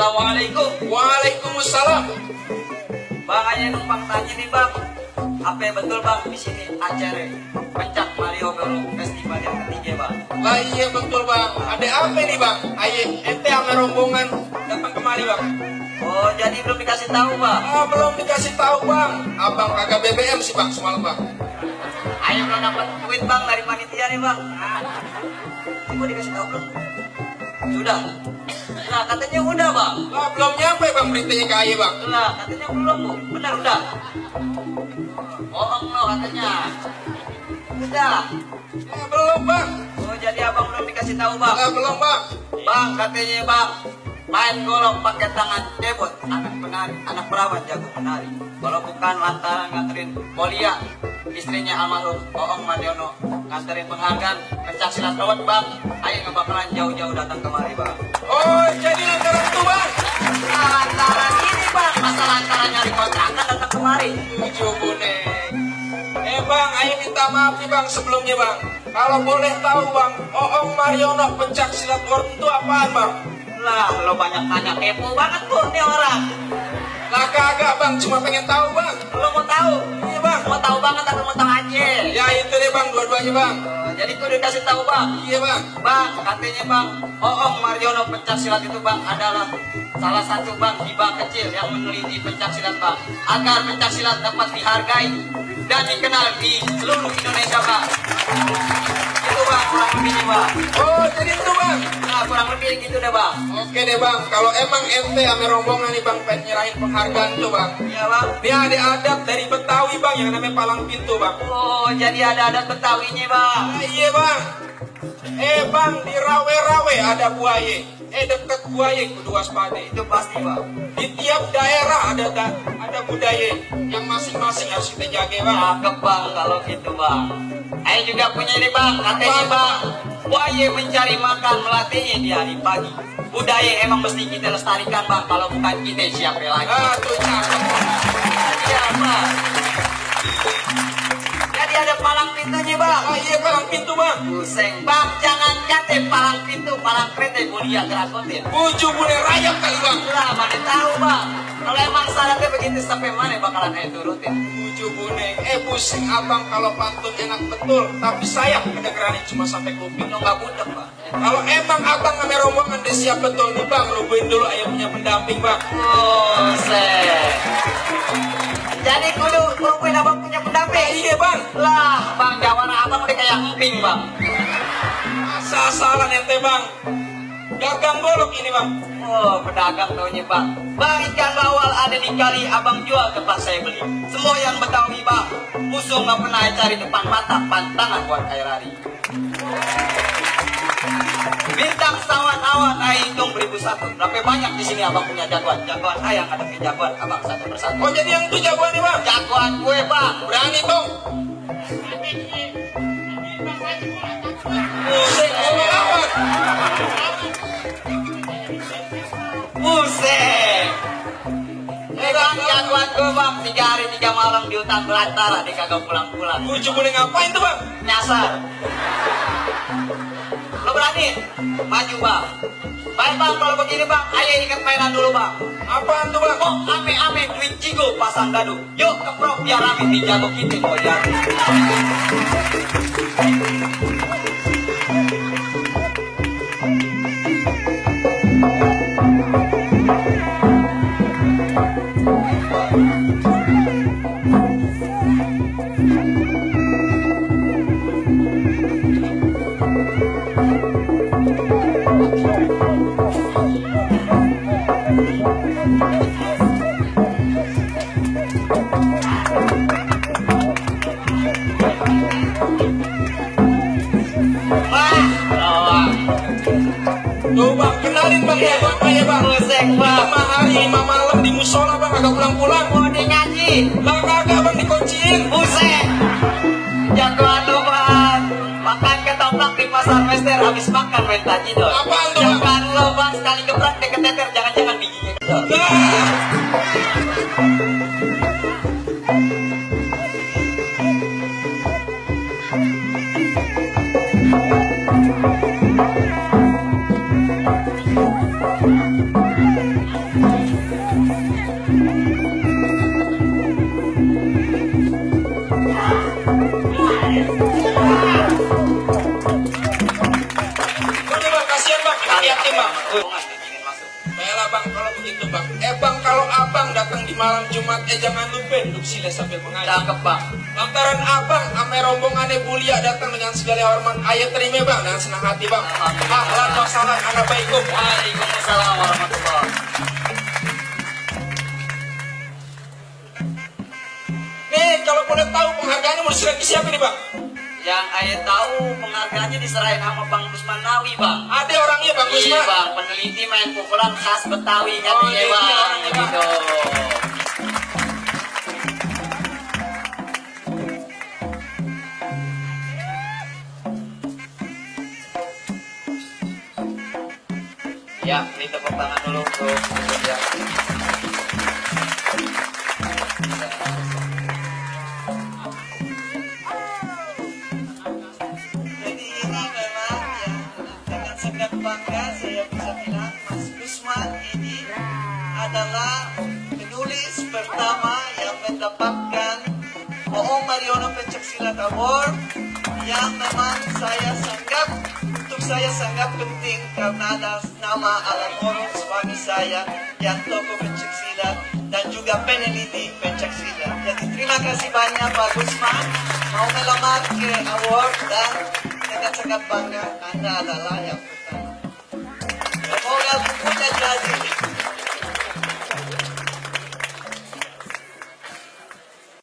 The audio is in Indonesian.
Assalamualaikum. Waalaikumsalam. Bang, aja numpang tanya nih bang, apa betul bang di sini acara Pencak Mario Baru Festival yang ketiga bang? Lah iya betul bang. Ada apa nih bang? Ayo ente sama rombongan datang kemari bang. Oh, jadi belum dikasih tahu bang? Belum dikasih tahu bang. Abang kagak BBM sih bang semalam bang. Ayo belum dapat duit bang dari panitia nih bang. Ibu dikasih tahu belum? Sudah. Nah katanya udah bang. Lah belum nyampe bang beritanya ke Aye bang. Lah katanya belum bu. Benar udah. Bohong lo katanya. Udah. Belum bang. Oh jadi abang belum dikasih tahu bang? Belum bang. Bang katanya bang, main golok pakai tangan cebot, anak penari, anak perawan jago menari. Kalau bukan lantaran nganterin Polia, istrinya almarhum Oong Madiono, nganterin penghargaan pencak silat rawat bang, ayo nggak bakalan jauh-jauh datang kemari bang. Oh jadi lantaran itu bang. Lantaran ini bang, masalah antara nyari kontrakan datang kemari. Tujuh kuning. Bang, Aye minta maaf nih bang sebelumnya bang. Kalau boleh tahu bang, Oong Mariono pencak silat world itu apaan bang? Lah lo banyak tanya, kepo banget bu nih orang. Lah kagak bang, cuma pengen tahu bang. Lo mau tahu? Iya bang. Mau tahu banget atau mau tahu aja? Ya itu deh bang, dua-duanya bang. Jadi kudu dikasih tahu bang. Iya bang. Bang, katanya bang, Oong Mariono pencak silat itu bang adalah salah satu bang hibah kecil yang meneliti pencak silat bang, agar pencak silat dapat dihargai dan dikenal di seluruh Indonesia bang. Itu bang, kurang lebihnya bang. Oh jadi itu bang. Nah kurang lebih gitu deh bang. Oke deh bang, kalau emang ente ame rombongan nih bang pengen nyerahin penghargaan tuh bang. Iya bang. Dia ada adat dari Betawi bang yang namanya palang pintu bang. Oh jadi ada adat Betawinya bang. Iya bang. Bang di rawe-rawe ada buaya. Dekat buaya kudu waspada. Itu pasti bang. Di tiap daerah ada budaya yang masing-masing harus kita jaga bang. Cakep bang kalau gitu bang. Ayo juga punya ini bang, katanya bang, buaya mencari makan melatihnya di hari pagi. Budaya emang mesti kita lestarikan bang, kalau bukan kita siapa lagi? Tuh cakep. Iya bang. Jadi ada palang pintunya bang. Iya palang pintu bang. Pusing bang, jangan kate palang pintu, palang kereta mulia gerakotin. Buju boleh rayap kali bang. Lah mana tahu bang. Kalau emang syaratnya begitu sampai mana bakalan ayo turutin. Buju bonek. Pusing abang kalau pantun enak betul, tapi sayang kedengerannya cuma sampai kuping. Lo nggak budek bang. Kalau emang abang sama rombongan udah siap betul nih bang, lupain dulu ayah punya pendamping bang. Buset. Jadi kudu nungguin abang punya pendamping. Iya bang. Lah bang, jawaban abang udah kayak emping bang. Asal-asalan ente bang. Dagang golok ini bang. Oh pedagang taunya bang. Bang ikan bawal ada di kali abang jual ke pas saya beli. Semua yang Betawi bang, musuh nggak pernah cari depan mata, pantangan buat air hari. Bintang sawan-awan ayah hitung beribu satu. Berapa banyak di sini abang punya jagoan? Jagoan ayah ngadepin jagoan abang satu persatu. Oh jadi yang itu jagoan nih bang. Jagoan gue bang. Berani bang. Buset, ngomong apa? Buset. Bang jagoan gue bang, 3 hari 3 malam di hutan belantara, dia kagak pulang-pulang. Buju boleh ngapain tuh bang? Nyasar. Lo berani? Maju bang. Baik bang, kalau begini bang, ayo ikat mainan dulu bang. Apaan tuh bang? Oh ame-ame duit cigo pasang gaduh. Yuk keprok biar rame di jago kita mau jadi. Tuh bang, kenalin bang jagoan ayah bang. Buset bang. 5 hari 5 malam di musola bang, agak pulang-pulang. Mau di ngaji. Lah kagak bang dikunciin. Buset. Jagoan lo bang. Makan ketoprak di pasar Mester, habis makan main tajidor. Apaan tuh bang? Jagoan lo bang, sekali gebrak deh keteter, jangan-jangan bijinya kedor. malam Jumat jangan lupa duduk sila sambil mengaji. Cakep bang. Lantaran abang ame rombongannya Bulia datang dengan segala hormat, ayat terima bang dengan senang hati bang. Ahlan wa sahlan ana baikum. Waalaikumsalam warahmatullahi. Nih kalau boleh tahu penghargaannya mau diserahkan ke siapa nih bang? Yang ayah tahu penghargaannya diserahin sama Bang Gusman Nawi bang. Ada orangnya bang Iya Gusman. bang, peneliti main pukulan khas Betawi Oh, katanya iya, bang. orangnya, Bang. Gitu. Ya, ini tepuk tangan dulu untuk ya. Jadi ini memang ya, dengan sangat bangga saya bisa bilang Mas Gusman ini adalah penulis pertama yang mendapatkan Oong Mariono Pencaksilat Award yang memang saya sangat penting karena ada nama Alan Moro suami saya yang tokoh pencaksilat dan juga peneliti pencaksilat. Jadi terima kasih banyak Pak Gusman mau melamar ke award dan dengan sangat bangga Anda adalah yang